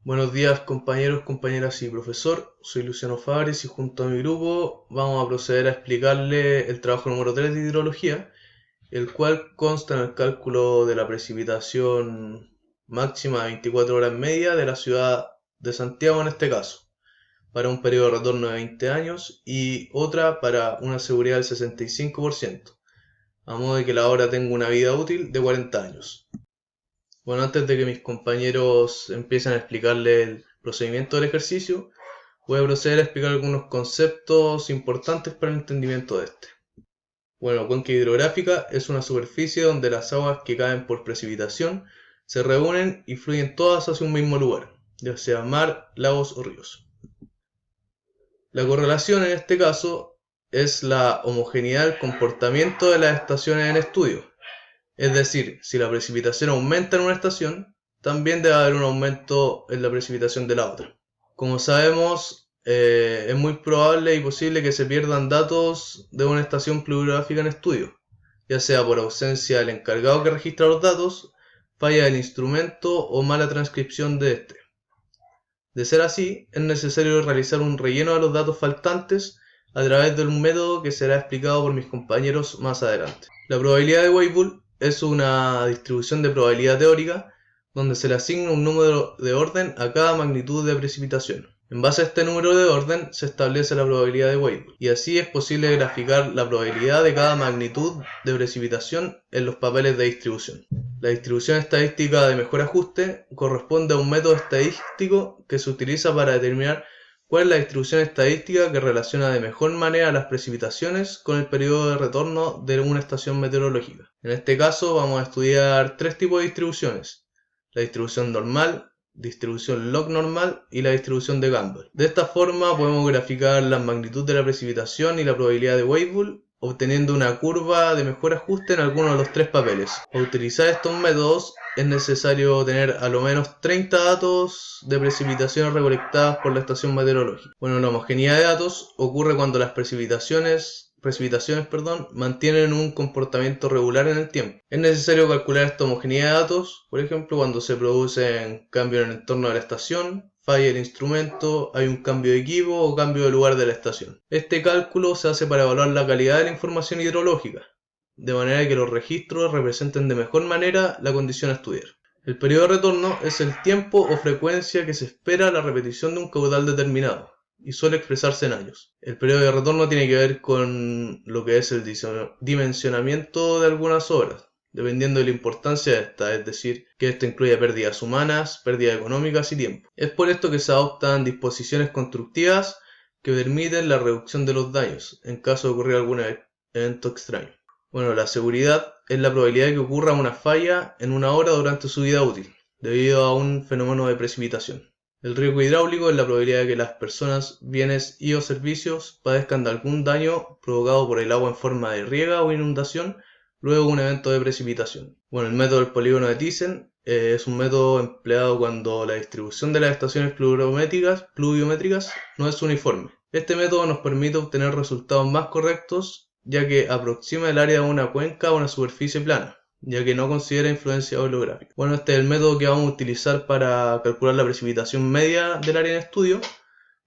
Buenos días compañeros, compañeras y profesor, soy Luciano Fares y junto a mi grupo vamos a proceder a explicarle el trabajo número 3 de hidrología, el cual consta en el cálculo de la precipitación máxima de 24 horas media de la ciudad de Santiago en este caso, para un periodo de retorno de 20 años y otra para una seguridad del 65%, a modo de que la obra tenga una vida útil de 40 años. Bueno, antes de que mis compañeros empiecen a explicarle el procedimiento del ejercicio, voy a proceder a explicar algunos conceptos importantes para el entendimiento de este. Bueno, cuenca hidrográfica es una superficie donde las aguas que caen por precipitación se reúnen y fluyen todas hacia un mismo lugar, ya sea mar, lagos o ríos. La correlación en este caso es la homogeneidad del comportamiento de las estaciones en estudio. Es decir, si la precipitación aumenta en una estación, también debe haber un aumento en la precipitación de la otra. Como sabemos, es muy probable y posible que se pierdan datos de una estación pluviométrica en estudio, ya sea por ausencia del encargado que registra los datos, falla del instrumento o mala transcripción de este. De ser así, es necesario realizar un relleno de los datos faltantes a través de un método que será explicado por mis compañeros más adelante. La probabilidad de Weibull es una distribución de probabilidad teórica donde se le asigna un número de orden a cada magnitud de precipitación. En base a este número de orden se establece la probabilidad de Weibull y así es posible graficar la probabilidad de cada magnitud de precipitación en los papeles de distribución. La distribución estadística de mejor ajuste corresponde a un método estadístico que se utiliza para determinar cuál es la distribución estadística que relaciona de mejor manera las precipitaciones con el periodo de retorno de una estación meteorológica. En este caso vamos a estudiar tres tipos de distribuciones: la distribución normal, distribución log normal y la distribución de Campbell. De esta forma podemos graficar la magnitud de la precipitación y la probabilidad de Weibull, obteniendo una curva de mejor ajuste en alguno de los tres papeles. Para utilizar estos métodos es necesario tener a lo menos 30 datos de precipitaciones recolectadas por la estación meteorológica. Bueno, la homogeneidad de datos ocurre cuando las precipitaciones mantienen un comportamiento regular en el tiempo. Es necesario calcular esta homogeneidad de datos, por ejemplo, cuando se producen cambios en el entorno de la estación, falla el instrumento, hay un cambio de equipo o cambio de lugar de la estación. Este cálculo se hace para evaluar la calidad de la información hidrológica, de manera que los registros representen de mejor manera la condición a estudiar. El periodo de retorno es el tiempo o frecuencia que se espera la repetición de un caudal determinado y suele expresarse en años. El periodo de retorno tiene que ver con lo que es el dimensionamiento de algunas obras, dependiendo de la importancia de esta, es decir, que esto incluye pérdidas humanas, pérdidas económicas y tiempo. Es por esto que se adoptan disposiciones constructivas que permiten la reducción de los daños en caso de ocurrir algún evento extraño. Bueno, la seguridad es la probabilidad de que ocurra una falla en una obra durante su vida útil, debido a un fenómeno de precipitación. El riesgo hidráulico es la probabilidad de que las personas, bienes y o servicios padezcan de algún daño provocado por el agua en forma de riega o inundación luego de un evento de precipitación. Bueno, el método del polígono de Thyssen es un método empleado cuando la distribución de las estaciones pluviométricas no es uniforme. Este método nos permite obtener resultados más correctos ya que aproxima el área de una cuenca a una superficie plana, ya que no considera influencia holográfica. Bueno, este es el método que vamos a utilizar para calcular la precipitación media del área en estudio,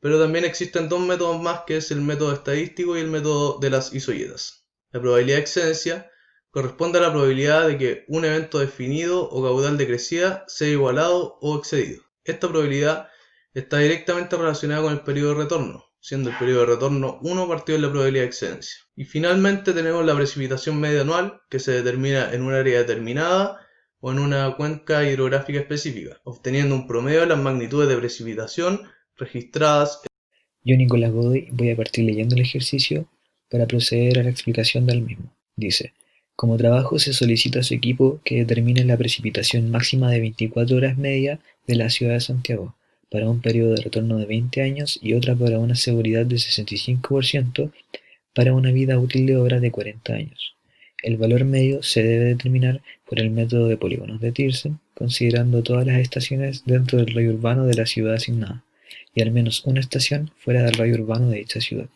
pero también existen dos métodos más, que es el método estadístico y el método de las isoyetas. La probabilidad de excedencia corresponde a la probabilidad de que un evento definido o caudal de crecida sea igualado o excedido. Esta probabilidad está directamente relacionada con el periodo de retorno, siendo el periodo de retorno 1 partido de la probabilidad de excedencia. Y finalmente tenemos la precipitación media anual, que se determina en un área determinada o en una cuenca hidrográfica específica, obteniendo un promedio de las magnitudes de precipitación registradas. Yo, Nicolás Godoy, voy a partir leyendo el ejercicio para proceder a la explicación del mismo. Dice: como trabajo se solicita a su equipo que determine la precipitación máxima de 24 horas media de la ciudad de Santiago, para un periodo de retorno de 20 años y otra para una seguridad de 65% para una vida útil de obra de 40 años. El valor medio se debe determinar por el método de polígonos de Thyssen, considerando todas las estaciones dentro del radio urbano de la ciudad asignada, y al menos una estación fuera del radio urbano de dicha ciudad.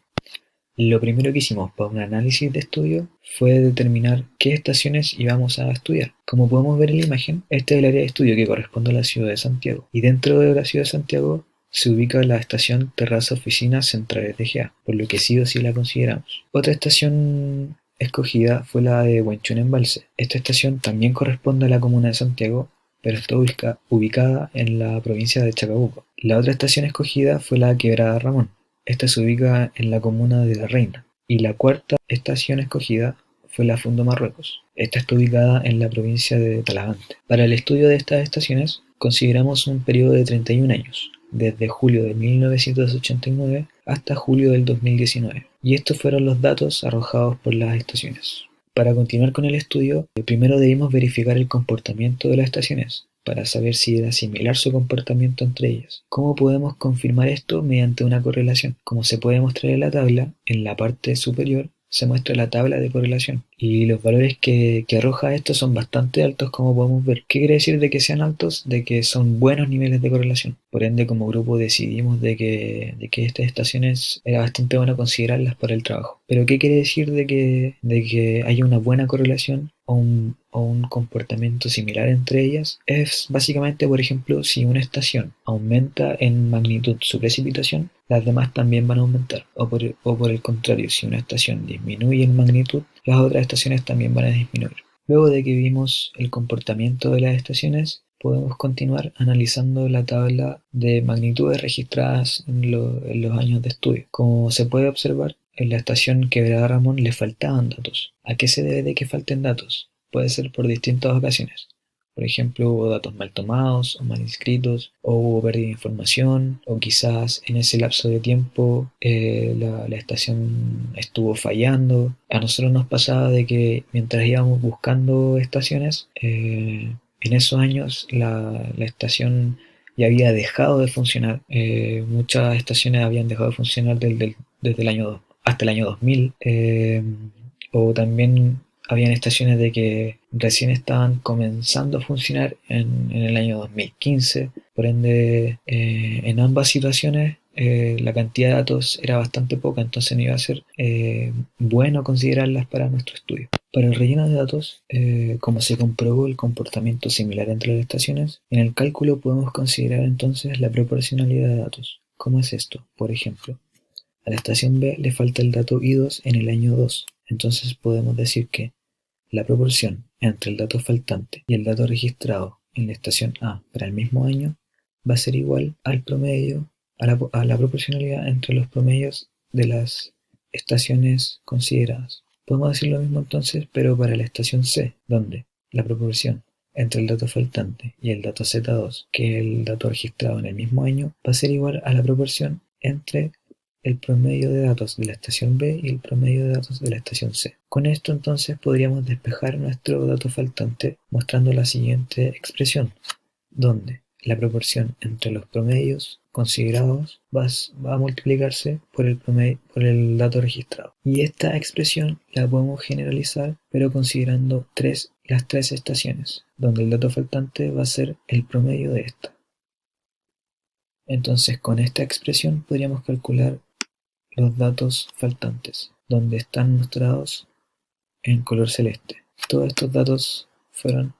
Lo primero que hicimos para un análisis de estudio fue determinar qué estaciones íbamos a estudiar. Como podemos ver en la imagen, este es el área de estudio que corresponde a la ciudad de Santiago. Y dentro de la ciudad de Santiago se ubica la estación Terraza Oficinas Centrales de GA, por lo que sí o sí la consideramos. Otra estación escogida fue la de Huenchún Embalse. Esta estación también corresponde a la comuna de Santiago, pero está ubicada en la provincia de Chacabuco. La otra estación escogida fue la Quebrada Ramón. Esta se ubica en la comuna de La Reina. Y la cuarta estación escogida fue la Fundo Marruecos. Esta está ubicada en la provincia de Talagante. Para el estudio de estas estaciones consideramos un periodo de 31 años, desde julio de 1989 hasta julio del 2019. Y estos fueron los datos arrojados por las estaciones. Para continuar con el estudio, primero debimos verificar el comportamiento de las estaciones, para saber si era similar su comportamiento entre ellas. ¿Cómo podemos confirmar esto? Mediante una correlación. Como se puede mostrar en la tabla, en la parte superior se muestra la tabla de correlación y los valores que arroja esto son bastante altos, como podemos ver. ¿Qué quiere decir de que sean altos? De que son buenos niveles de correlación. Por ende, como grupo decidimos de que estas estaciones era bastante bueno considerarlas para el trabajo. Pero ¿qué quiere decir de que haya una buena correlación o un comportamiento similar entre ellas? Es básicamente, por ejemplo, si una estación aumenta en magnitud su precipitación, las demás también van a aumentar. O por el contrario, si una estación disminuye en magnitud, las otras estaciones también van a disminuir. Luego de que vimos el comportamiento de las estaciones, podemos continuar analizando la tabla de magnitudes registradas en los años de estudio. Como se puede observar, en la estación Quebrada Ramón le faltaban datos. ¿A qué se debe de que falten datos? Puede ser por distintas ocasiones. Por ejemplo, hubo datos mal tomados o mal inscritos, o hubo pérdida de información, o quizás en ese lapso de tiempo la estación estuvo fallando. A nosotros nos pasaba de que mientras íbamos buscando estaciones, en esos años la estación ya había dejado de funcionar. Muchas estaciones habían dejado de funcionar desde el año hasta el año 2000. O también habían estaciones de que recién estaban comenzando a funcionar en el año 2015. Por ende, en ambas situaciones la cantidad de datos era bastante poca, entonces no iba a ser bueno considerarlas para nuestro estudio. Para el relleno de datos, como se comprobó el comportamiento similar entre las estaciones, en el cálculo podemos considerar entonces la proporcionalidad de datos. ¿Cómo es esto? Por ejemplo, a la estación B le falta el dato I2 en el año 2, entonces podemos decir que la proporción entre el dato faltante y el dato registrado en la estación A para el mismo año va a ser igual al promedio, a la proporcionalidad entre los promedios de las estaciones consideradas. Podemos decir lo mismo entonces, pero para la estación C, donde la proporción entre el dato faltante y el dato Z2, que es el dato registrado en el mismo año, va a ser igual a la proporción entre el promedio de datos de la estación B y el promedio de datos de la estación C. Con esto entonces podríamos despejar nuestro dato faltante mostrando la siguiente expresión, donde la proporción entre los promedios considerados va a multiplicarse por el dato registrado. Y esta expresión la podemos generalizar, pero considerando las tres estaciones, donde el dato faltante va a ser el promedio de esta. Entonces, con esta expresión podríamos calcular los datos faltantes, donde están mostrados en color celeste. Todos estos datos fueron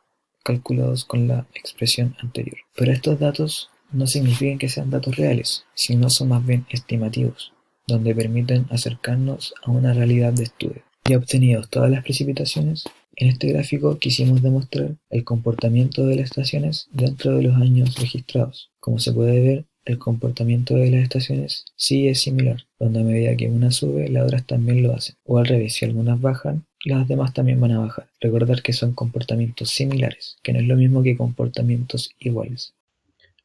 calculados con la expresión anterior. Pero estos datos no significan que sean datos reales, sino son más bien estimativos, donde permiten acercarnos a una realidad de estudio. Ya obtenidos todas las precipitaciones, en este gráfico quisimos demostrar el comportamiento de las estaciones dentro de los años registrados. Como se puede ver, el comportamiento de las estaciones sí es similar, donde a medida que una sube, las otras también lo hacen. O al revés, si algunas bajan, las demás también van a bajar. Recordar que son comportamientos similares, que no es lo mismo que comportamientos iguales.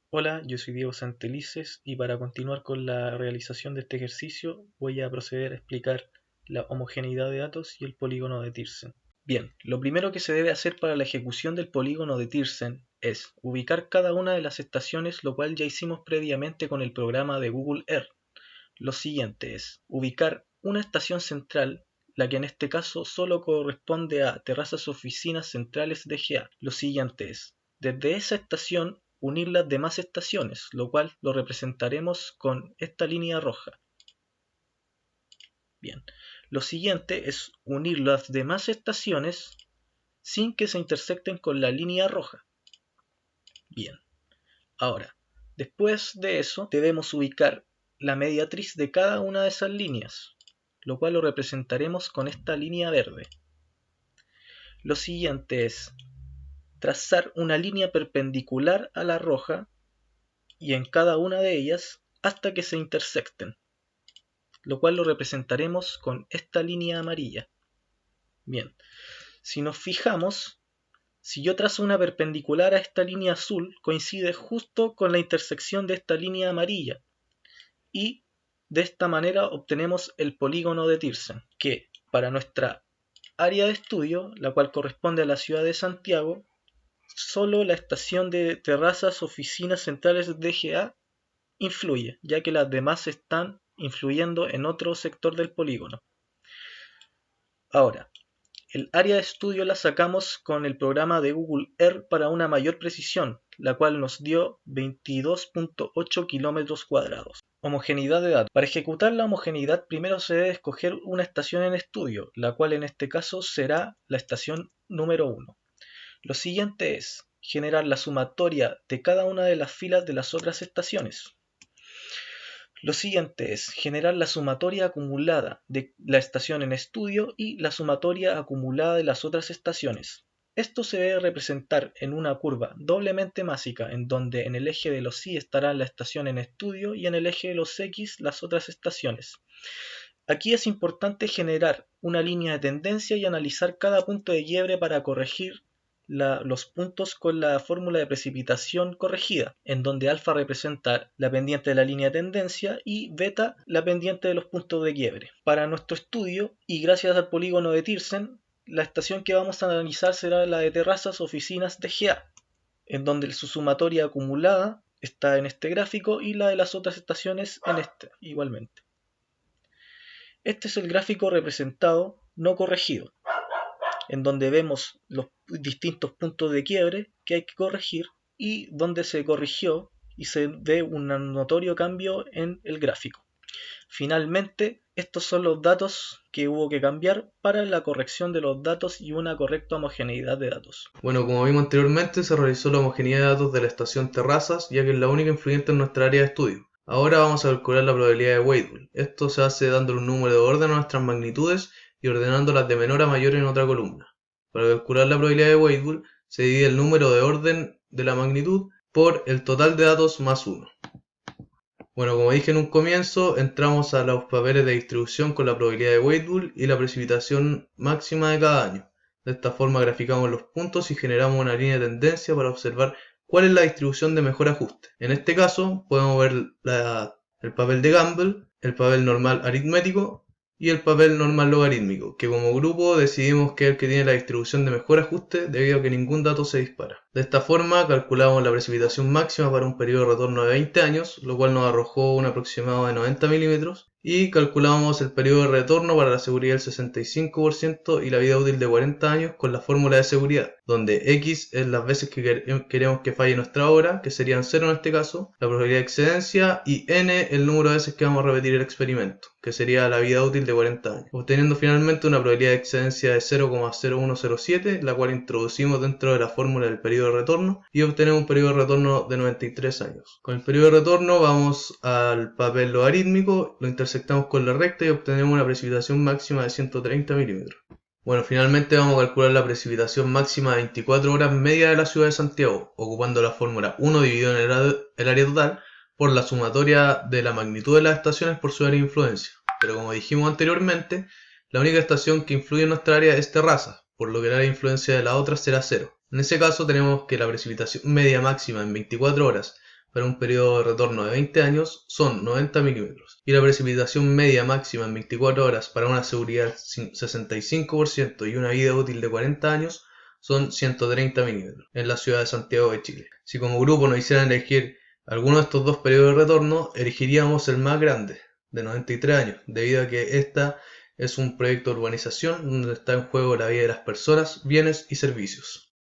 Hola, yo soy Diego Santelices y para continuar con la realización de este ejercicio voy a proceder a explicar la homogeneidad de datos y el polígono de Thiersen. Bien, lo primero que se debe hacer para la ejecución del polígono de Thiersen es ubicar cada una de las estaciones, lo cual ya hicimos previamente con el programa de Google Earth. Lo siguiente es ubicar una estación central, la que en este caso solo corresponde a Terrazas Oficinas Centrales de GA. Lo siguiente es, desde esa estación, unir las demás estaciones, lo cual lo representaremos con esta línea roja. Bien, lo siguiente es unir las demás estaciones sin que se intersecten con la línea roja. Bien, ahora, después de eso debemos ubicar la mediatriz de cada una de esas líneas, lo cual lo representaremos con esta línea verde. Lo siguiente es trazar una línea perpendicular a la roja y en cada una de ellas hasta que se intersecten, lo cual lo representaremos con esta línea amarilla. Bien, si nos fijamos, si yo trazo una perpendicular a esta línea azul, coincide justo con la intersección de esta línea amarilla, y de esta manera obtenemos el polígono de Thirsen, que para nuestra área de estudio, la cual corresponde a la ciudad de Santiago, solo la estación de Terrazas Oficinas Centrales de DGA influye, ya que las demás están influyendo en otro sector del polígono. Ahora, el área de estudio la sacamos con el programa de Google Earth para una mayor precisión, la cual nos dio 22.8 kilómetros cuadrados. Homogeneidad de datos. Para ejecutar la homogeneidad primero se debe escoger una estación en estudio, la cual en este caso será la estación número 1. Lo siguiente es generar la sumatoria de cada una de las filas de las otras estaciones. Lo siguiente es generar la sumatoria acumulada de la estación en estudio y la sumatoria acumulada de las otras estaciones. Esto se debe representar en una curva doblemente másica, en donde en el eje de los Y estará la estación en estudio y en el eje de los X las otras estaciones. Aquí es importante generar una línea de tendencia y analizar cada punto de quiebre para corregir los puntos con la fórmula de precipitación corregida, en donde alfa representa la pendiente de la línea de tendencia y beta la pendiente de los puntos de quiebre. Para nuestro estudio, y gracias al polígono de Thirsen, la estación que vamos a analizar será la de Terrazas Oficinas DGA, en donde su sumatoria acumulada está en este gráfico y la de las otras estaciones en este, igualmente. Este es el gráfico representado no corregido, en donde vemos los distintos puntos de quiebre que hay que corregir y donde se corrigió y se ve un notorio cambio en el gráfico. Finalmente, estos son los datos que hubo que cambiar para la corrección de los datos y una correcta homogeneidad de datos. Bueno, como vimos anteriormente, se realizó la homogeneidad de datos de la estación Terrazas, ya que es la única influyente en nuestra área de estudio. Ahora vamos a calcular la probabilidad de Weibull. Esto se hace dándole un número de orden a nuestras magnitudes y ordenándolas de menor a mayor en otra columna. Para calcular la probabilidad de Weibull se divide el número de orden de la magnitud por el total de datos más 1. Bueno, como dije en un comienzo, entramos a los papeles de distribución con la probabilidad de Weibull y la precipitación máxima de cada año. De esta forma graficamos los puntos y generamos una línea de tendencia para observar cuál es la distribución de mejor ajuste. En este caso podemos ver el papel de Gamble, el papel normal aritmético y el papel normal logarítmico, que como grupo decidimos que es el que tiene la distribución de mejor ajuste debido a que ningún dato se dispara. De esta forma calculamos la precipitación máxima para un periodo de retorno de 20 años, lo cual nos arrojó un aproximado de 90 milímetros, y calculamos el periodo de retorno para la seguridad del 65% y la vida útil de 40 años con la fórmula de seguridad, donde X es las veces que queremos que falle nuestra obra, que serían 0 en este caso, la probabilidad de excedencia, y N el número de veces que vamos a repetir el experimento, que sería la vida útil de 40 años, obteniendo finalmente una probabilidad de excedencia de 0,0107, la cual introducimos dentro de la fórmula del periodo de retorno y obtenemos un periodo de retorno de 93 años. Con el periodo de retorno vamos al papel logarítmico, lo intersectamos con la recta y obtenemos una precipitación máxima de 130 milímetros. Bueno, finalmente vamos a calcular la precipitación máxima de 24 horas media de la ciudad de Santiago, ocupando la fórmula 1 dividido en el área total por la sumatoria de la magnitud de las estaciones por su área de influencia. Pero como dijimos anteriormente, la única estación que influye en nuestra área es Terrazas, por lo que el área de influencia de la otra será 0. En ese caso tenemos que la precipitación media máxima en 24 horas para un periodo de retorno de 20 años son 90 milímetros y la precipitación media máxima en 24 horas para una seguridad del 65% y una vida útil de 40 años son 130 milímetros en la ciudad de Santiago de Chile. Si como grupo nos hicieran elegir alguno de estos dos periodos de retorno, elegiríamos el más grande, de 93 años, debido a que esta es un proyecto de urbanización donde está en juego la vida de las personas, bienes y servicios.